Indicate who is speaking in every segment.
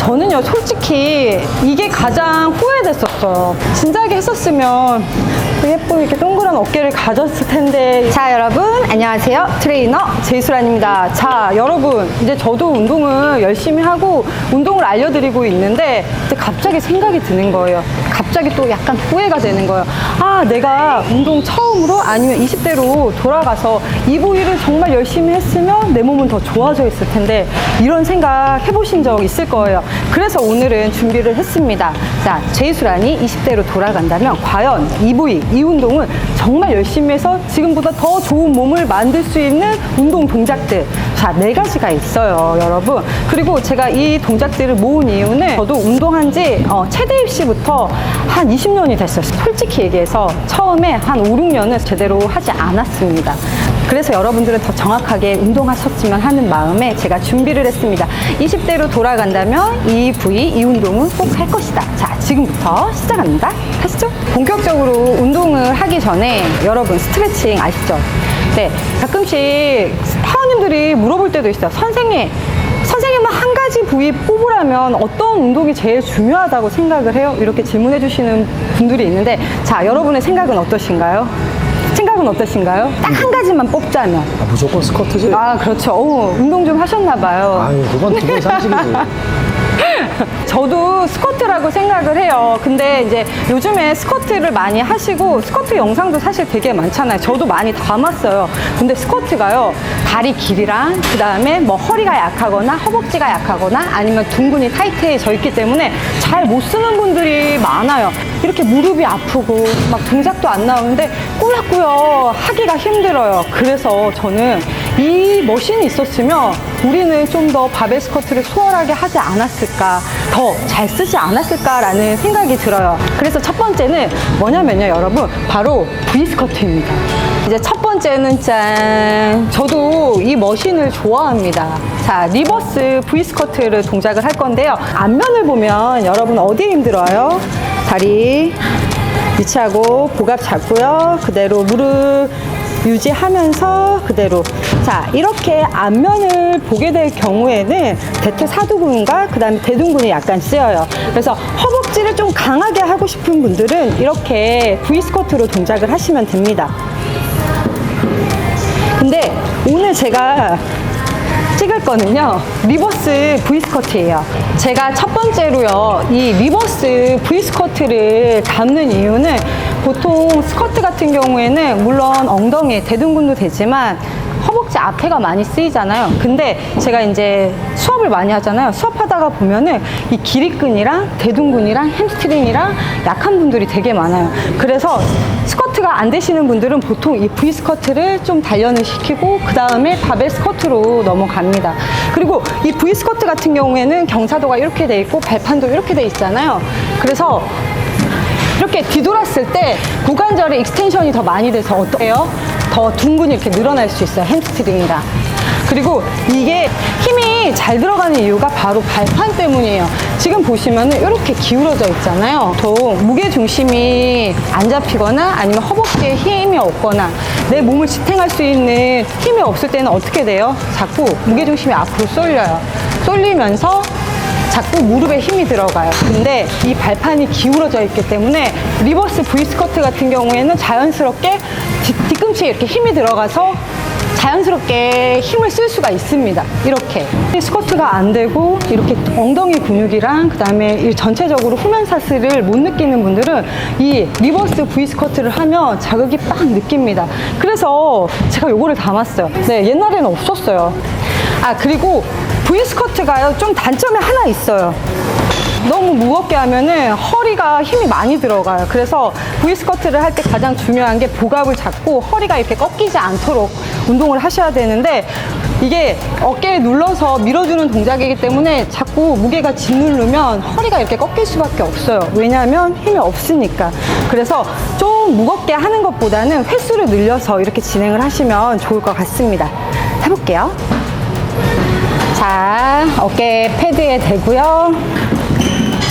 Speaker 1: 저는요, 솔직히 이게 가장 후회됐었어요. 진작에 했었으면 예쁜 이렇게 동그란 어깨를 가졌을 텐데. 자, 여러분 안녕하세요. 트레이너 제이수란입니다. 자, 여러분 이제 저도 운동을 열심히 하고 운동을 알려드리고 있는데 이제 갑자기 생각이 드는 거예요. 갑자기 또 약간 후회가 되는 거예요. 아, 내가 운동 처음으로 아니면 20대로 돌아가서 이 부위를 정말 열심히 했으면 내 몸은 더 좋아져 있을 텐데, 이런 생각 해보신 적 있을 거예요. 그래서 오늘은 준비를 했습니다. 자, 제이수란이 20대로 돌아간다면 과연 이 부위, 이 운동은 정말 열심히 해서 지금보다 더 좋은 몸을 만들 수 있는 운동 동작들, 자, 4가지가 있어요, 여러분. 그리고 제가 이 동작들을 모은 이유는 저도 운동한 지 최대 입시부터 한 20년이 됐어요. 솔직히 얘기해서 처음에 한 5, 6년은 제대로 하지 않았습니다. 그래서 여러분들은 더 정확하게 운동하셨으면 하는 마음에 제가 준비를 했습니다. 20대로 돌아간다면 이 부위, 이 운동은 꼭 할 것이다. 자, 지금부터 시작합니다. 가시죠. 본격적으로 운동을 하기 전에 여러분 스트레칭 아시죠? 네, 가끔씩 회원님들이 물어볼 때도 있어요. 선생님은 한 가지 부위 뽑으라면 어떤 운동이 제일 중요하다고 생각을 해요? 이렇게 질문해 주시는 분들이 있는데, 자, 여러분의 생각은 어떠신가요? 딱 한 가지만 뽑자면.
Speaker 2: 아, 무조건 스쿼트지.
Speaker 1: 아, 그렇죠. 운동 좀 하셨나 봐요.
Speaker 2: 아유, 그건 기본 상식이지.
Speaker 1: 저도 스쿼트라고 생각을 해요. 근데 이제 요즘에 스쿼트를 많이 하시고 스쿼트 영상도 사실 되게 많잖아요. 저도 많이 담았어요. 근데 스쿼트가요, 다리 길이랑 그 다음에 뭐 허리가 약하거나 허벅지가 약하거나 아니면 둥근이 타이트해져 있기 때문에 잘 못 쓰는 분들이 많아요. 이렇게 무릎이 아프고 막 동작도 안 나오는데 꾸역꾸역 하기가 힘들어요. 그래서 저는 이 머신이 있었으면 우리는 좀 더 바벨 스쿼트를 수월하게 하지 않았을까, 더 잘 쓰지 않았을까라는 생각이 들어요. 그래서 첫 번째는 뭐냐면요, 여러분, 바로 V 스쿼트입니다. 이제 첫 번째는 짠, 저도 이 머신을 좋아합니다. 자, 리버스 V 스쿼트를 동작을 할 건데요. 앞면을 보면 여러분 어디 힘들어요? 다리 위치하고 복압 잡고요. 그대로 무릎 유지하면서 그대로. 자, 이렇게 앞면을 보게 될 경우에는 대퇴사두근과 그 다음에 대둔근이 약간 쓰여요. 그래서 허벅지를 좀 강하게 하고 싶은 분들은 이렇게 V 스쿼트로 동작을 하시면 됩니다. 근데 오늘 제가 찍을 거는요, 리버스 V 스쿼트예요. 제가 첫 번째로요, 이 리버스 V 스쿼트를 담는 이유는, 보통 스쿼트 같은 경우에는 물론 엉덩이, 대둔근도 되지만 허벅지 앞에가 많이 쓰이잖아요. 근데 제가 이제 수업을 많이 하잖아요. 수업하다가 보면은 이 기립근이랑 대둔근이랑 햄스트링이랑 약한 분들이 되게 많아요. 그래서 스쿼트가 안 되시는 분들은 보통 이 V 스쿼트를 좀 단련을 시키고 그 다음에 바벨 스쿼트로 넘어갑니다. 그리고 이 V 스쿼트 같은 경우에는 경사도가 이렇게 돼 있고 발판도 이렇게 돼 있잖아요. 그래서 이렇게 뒤돌았을 때 고관절의 익스텐션이 더 많이 돼서 어때요? 더 둥근이 이렇게 늘어날 수 있어요. 햄스트링이랑. 그리고 이게 힘이 잘 들어가는 이유가 바로 발판 때문이에요. 지금 보시면은 이렇게 기울어져 있잖아요. 또 무게 중심이 안 잡히거나 아니면 허벅지에 힘이 없거나 내 몸을 지탱할 수 있는 힘이 없을 때는 어떻게 돼요? 자꾸 무게 중심이 앞으로 쏠려요. 쏠리면서 자꾸 무릎에 힘이 들어가요. 근데 이 발판이 기울어져 있기 때문에 리버스 V 스쿼트 같은 경우에는 자연스럽게 뒤꿈치에 이렇게 힘이 들어가서 자연스럽게 힘을 쓸 수가 있습니다. 이렇게 스쿼트가 안 되고 이렇게 엉덩이 근육이랑 그 다음에 전체적으로 후면사슬을 못 느끼는 분들은 이 리버스 V 스쿼트를 하면 자극이 빡 느낍니다. 그래서 제가 요거를 담았어요. 네, 옛날에는 없었어요. 아, 그리고 V 스쿼트가요, 좀 단점이 하나 있어요. 너무 무겁게 하면은 허리가 힘이 많이 들어가요. 그래서 V 스쿼트를 할 때 가장 중요한 게 복압을 잡고 허리가 이렇게 꺾이지 않도록 운동을 하셔야 되는데, 이게 어깨에 눌러서 밀어주는 동작이기 때문에 자꾸 무게가 짓누르면 허리가 이렇게 꺾일 수밖에 없어요. 왜냐하면 힘이 없으니까. 그래서 좀 무겁게 하는 것보다는 횟수를 늘려서 이렇게 진행을 하시면 좋을 것 같습니다. 해볼게요. 자, 어깨 패드에 대고요.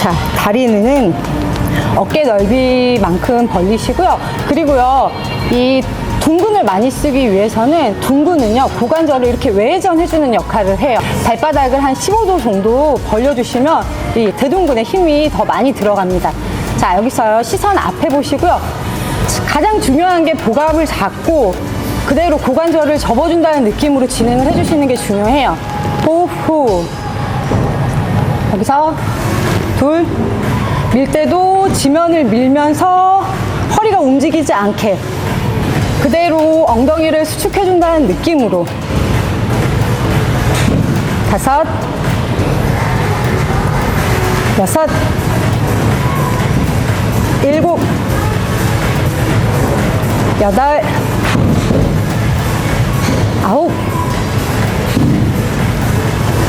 Speaker 1: 자, 다리는 어깨 넓이만큼 벌리시고요. 그리고요, 이 둥근을 많이 쓰기 위해서는 둥근은요, 고관절을 이렇게 외전해주는 역할을 해요. 발바닥을 한 15도 정도 벌려주시면 이 대둔근에 힘이 더 많이 들어갑니다. 자, 여기서요, 시선 앞에 보시고요. 가장 중요한 게 복압을 잡고 그대로 고관절을 접어준다는 느낌으로 진행을 해주시는 게 중요해요. 호흡 후. 여기서 둘. 밀 때도 지면을 밀면서 허리가 움직이지 않게 그대로 엉덩이를 수축해준다는 느낌으로. 다섯. 여섯. 일곱. 여덟. 아홉.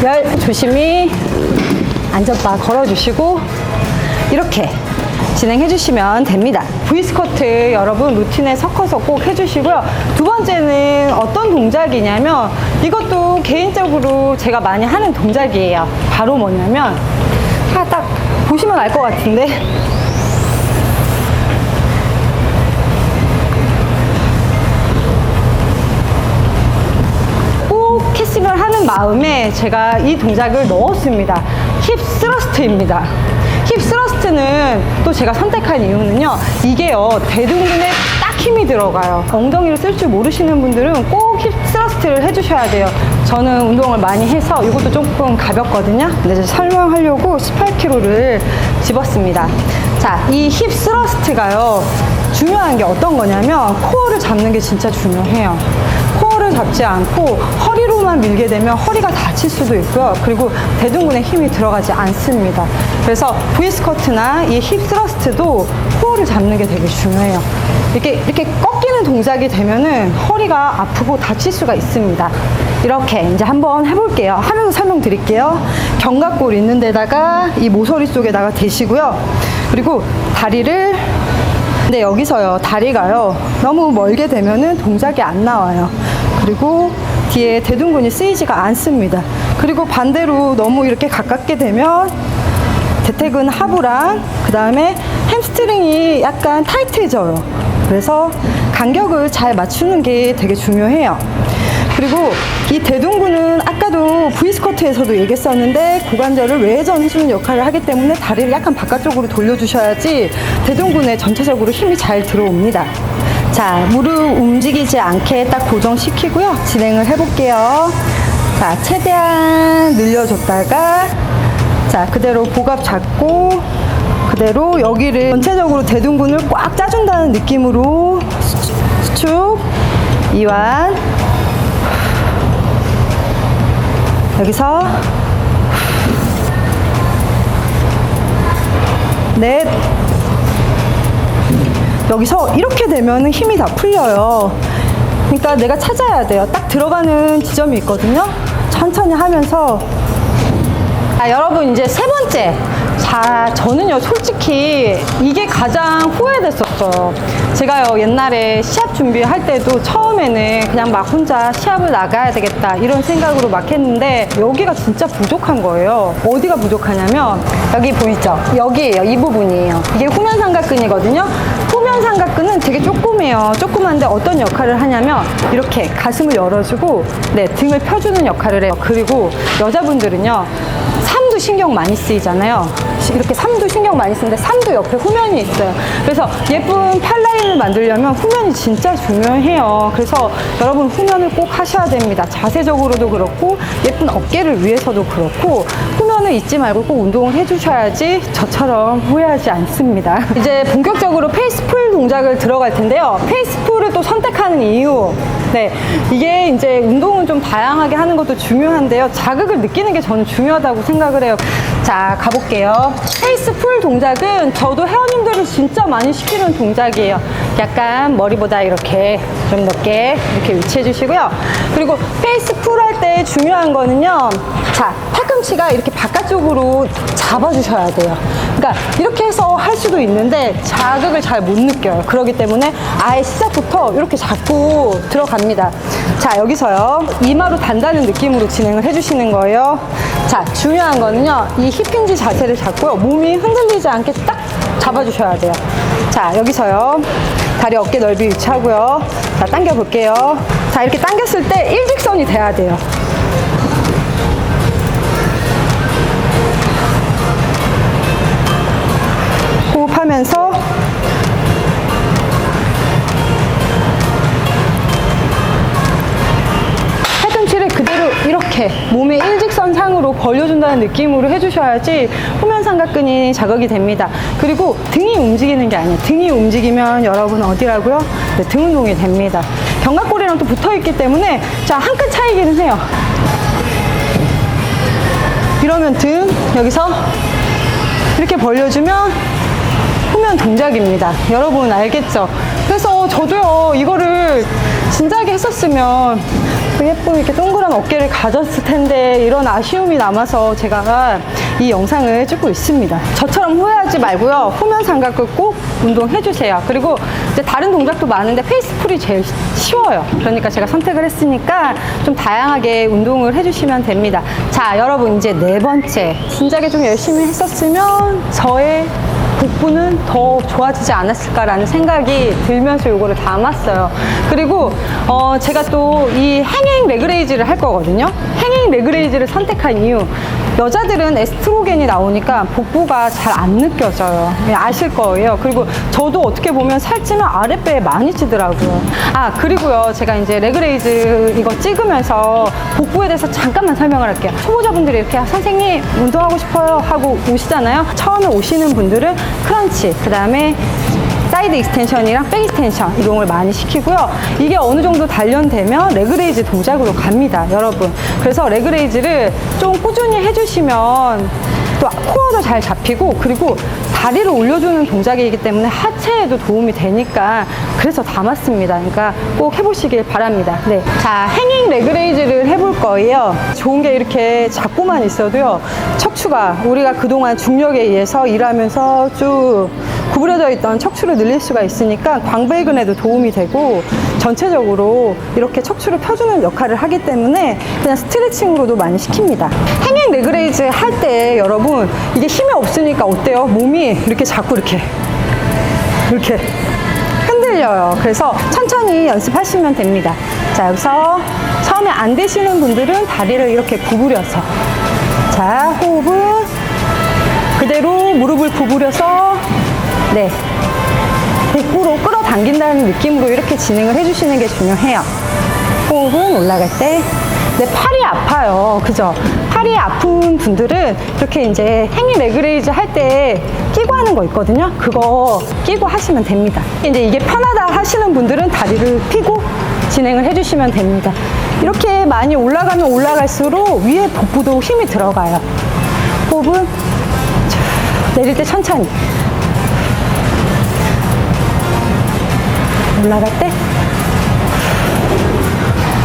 Speaker 1: 열. 조심히 안전바 걸어주시고 이렇게 진행해 주시면 됩니다. V스쿼트 여러분 루틴에 섞어서 꼭 해주시고요. 두 번째는 어떤 동작이냐면 이것도 개인적으로 제가 많이 하는 동작이에요. 바로 뭐냐면 딱 보시면 알 것 같은데 꼭 캐스팅을 하는 마음에 제가 이 동작을 넣었습니다. 힙 스러스트입니다. 힙 스러스트는 또 제가 선택한 이유는요, 이게요, 대둔근에 딱 힘이 들어가요. 엉덩이를 쓸 줄 모르시는 분들은 꼭 힙 스러스트를 해주셔야 돼요. 저는 운동을 많이 해서 이것도 조금 가볍거든요. 근데 이제 설명하려고 18kg를 집었습니다. 자, 이 힙 스러스트가요, 중요한 게 어떤 거냐면 코어를 잡는 게 진짜 중요해요. 코어를 잡지 않고 허리로만 밀게 되면 허리가 다칠 수도 있고요. 그리고 대둔근에 힘이 들어가지 않습니다. 그래서 V스쿼트나 이 힙 스러스트도 코어를 잡는 게 되게 중요해요. 이렇게 꺾이는 동작이 되면은 허리가 아프고 다칠 수가 있습니다. 이렇게 이제 한번 해볼게요. 하면서 설명드릴게요. 견갑골 있는 데다가 이 모서리 쪽에다가 대시고요. 그리고 다리를, 근데 여기서요, 다리가요, 너무 멀게 되면은 동작이 안 나와요. 그리고 뒤에 대둔근이 쓰이지가 않습니다. 그리고 반대로 너무 이렇게 가깝게 되면 대퇴근 하부랑 그 다음에 햄스트링이 약간 타이트해져요. 그래서 간격을 잘 맞추는 게 되게 중요해요. 그리고 이 대둔근은 아까도 V스쿼트에서도 얘기했었는데 고관절을 외전해주는 역할을 하기 때문에 다리를 약간 바깥쪽으로 돌려주셔야지 대둔근에 전체적으로 힘이 잘 들어옵니다. 자, 무릎 움직이지 않게 딱 고정시키고요. 진행을 해볼게요. 자, 최대한 늘려줬다가 자, 그대로 복압 잡고 그대로 여기를 전체적으로 대둔근을 꽉 짜준다는 느낌으로 수축, 이완. 여기서 넷. 여기서 이렇게 되면 힘이 다 풀려요. 그러니까 내가 찾아야 돼요. 딱 들어가는 지점이 있거든요. 천천히 하면서. 여러분 이제 세 번째. 자, 저는요, 솔직히 이게 가장 후회됐었어요. 제가요, 옛날에 시합 준비할 때도 처음에는 그냥 막 혼자 시합을 나가야 되겠다 이런 생각으로 막 했는데 여기가 진짜 부족한 거예요. 어디가 부족하냐면 여기 보이죠? 여기에요. 이 부분이에요. 이게 후면 삼각근이거든요. 후면 삼각근은 되게 조그매요. 조그만데 어떤 역할을 하냐면 이렇게 가슴을 열어주고 네, 등을 펴주는 역할을 해요. 그리고 여자분들은요, 삼두 신경 많이 쓰이잖아요. 이렇게 삼두 신경 많이 쓰는데 삼두 옆에 후면이 있어요. 그래서 예쁜 팔라인을 만들려면 후면이 진짜 중요해요. 그래서 여러분 후면을 꼭 하셔야 됩니다. 자세적으로도 그렇고 예쁜 어깨를 위해서도 그렇고 후면을 잊지 말고 꼭 운동을 해주셔야지 저처럼 후회하지 않습니다. 이제 본격적으로 페이스풀 동작을 들어갈 텐데요. 페이스풀을 또 선택하는 이유, 네, 이게 이제 운동은 좀 다양하게 하는 것도 중요한데요. 자극을 느끼는 게 저는 중요하다고 생각을 해요. 자, 가볼게요. 페이스풀 동작은 저도 회원님들을 진짜 많이 시키는 동작이에요. 약간 머리보다 이렇게 좀 높게 이렇게 위치해 주시고요. 그리고 페이스풀 할 때 중요한 거는요. 자, 팔꿈치가 이렇게 바깥쪽으로 잡아주셔야 돼요. 그러니까 이렇게 해서 할 수도 있는데 자극을 잘 못 느껴요. 그렇기 때문에 아예 시작부터 이렇게 잡고 들어갑니다. 자, 여기서요, 이마로 단다는 느낌으로 진행을 해주시는 거예요. 자, 중요한 거는요, 이 힙힌지 자세를 잡고요, 몸이 흔들리지 않게 딱 잡아주셔야 돼요. 자, 여기서요, 다리 어깨 넓이 유지하고요. 자, 당겨 볼게요. 자, 이렇게 당겼을 때 일직선이 돼야 돼요. 호흡하면서 팔꿈치를 그대로 이렇게 몸의 일직선상으로 벌려준다는 느낌으로 해주셔야지 후면삼각근이 자극이 됩니다. 그리고 등이 움직이는 게 아니에요. 등이 움직이면 여러분 어디라고요? 네, 등 운동이 됩니다. 견갑골이랑 또 붙어있기 때문에 자, 한 끗 차이기는 해요. 이러면 등 여기서 이렇게 벌려주면 후면 동작입니다. 여러분 알겠죠? 그래서 저도요, 이거를 진작에 했었으면 예쁜 이렇게 동그란 어깨를 가졌을 텐데 이런 아쉬움이 남아서 제가 이 영상을 찍고 있습니다. 저처럼 후회하지 말고요, 후면 삼각근 꼭 운동해주세요. 그리고 이제 다른 동작도 많은데 페이스풀이 제일 쉬워요. 그러니까 제가 선택을 했으니까 좀 다양하게 운동을 해주시면 됩니다. 자, 여러분 이제 네 번째, 진작에 좀 열심히 했었으면 저의 복부는 더 좋아지지 않았을까라는 생각이 들면서 이거를 담았어요. 그리고 제가 또 이 행행 레그레이즈를 할 거거든요. 행행 레그레이즈를 선택한 이유, 여자들은 에스트로겐이 나오니까 복부가 잘 안 느껴져요. 아실 거예요. 그리고 저도 어떻게 보면 살찌면 아랫배에 많이 찌더라고요. 아, 그리고요, 제가 이제 레그레이즈 이거 찍으면서 복부에 대해서 잠깐만 설명을 할게요. 초보자분들이 이렇게 선생님 운동하고 싶어요 하고 오시잖아요. 처음에 오시는 분들은 크런치, 그 다음에 사이드 익스텐션이랑 백 익스텐션 이런 걸 많이 시키고요. 이게 어느 정도 단련되면 레그레이즈 동작으로 갑니다, 여러분. 그래서 레그레이즈를 좀 꾸준히 해주시면 또 코어도 잘 잡히고, 그리고 다리를 올려주는 동작이기 때문에 하체에도 도움이 되니까 그래서 담았습니다. 그러니까 꼭 해보시길 바랍니다. 네. 자, 행잉 레그레이즈를 해볼 거예요. 좋은 게 이렇게 잡고만 있어도요, 척추가 우리가 그동안 중력에 의해서 일하면서 쭉 구부려져 있던 척추를 늘릴 수가 있으니까 광배근에도 도움이 되고 전체적으로 이렇게 척추를 펴주는 역할을 하기 때문에 그냥 스트레칭으로도 많이 시킵니다. 행잉 레그레이즈 할 때 여러분 이게 힘이 없으니까 어때요? 몸이 이렇게 자꾸 이렇게 흔들려요. 그래서 천천히 연습하시면 됩니다. 자, 여기서 처음에 안 되시는 분들은 다리를 이렇게 구부려서, 자, 호흡은 그대로 무릎을 구부려서, 네, 복부로 끌어당긴다는 느낌으로 이렇게 진행을 해주시는 게 중요해요. 호흡은 올라갈 때. 네, 팔이 아파요. 그죠? 팔이 아픈 분들은 이렇게 이제 행위 레그레이즈 할 때 끼고 하는 거 있거든요. 그거 끼고 하시면 됩니다. 이제 이게 편하다 하시는 분들은 다리를 펴고 진행을 해주시면 됩니다. 이렇게 많이 올라가면 올라갈수록 위에 복부도 힘이 들어가요. 호흡은 내릴 때 천천히. 올라갈 때.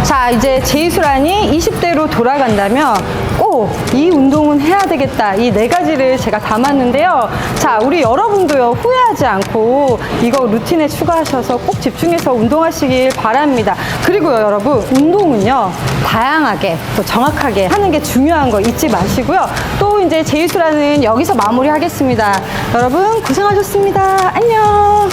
Speaker 1: 자, 이제 제이수란이 20대로 돌아간다면 꼭 이 운동은 해야 되겠다, 이 네 가지를 제가 담았는데요. 자, 우리 여러분도요, 후회하지 않고 이거 루틴에 추가하셔서 꼭 집중해서 운동하시길 바랍니다. 그리고요, 여러분, 운동은요, 다양하게 또 정확하게 하는 게 중요한 거 잊지 마시고요. 또 이제 제이수란은 여기서 마무리하겠습니다. 여러분 고생하셨습니다. 안녕.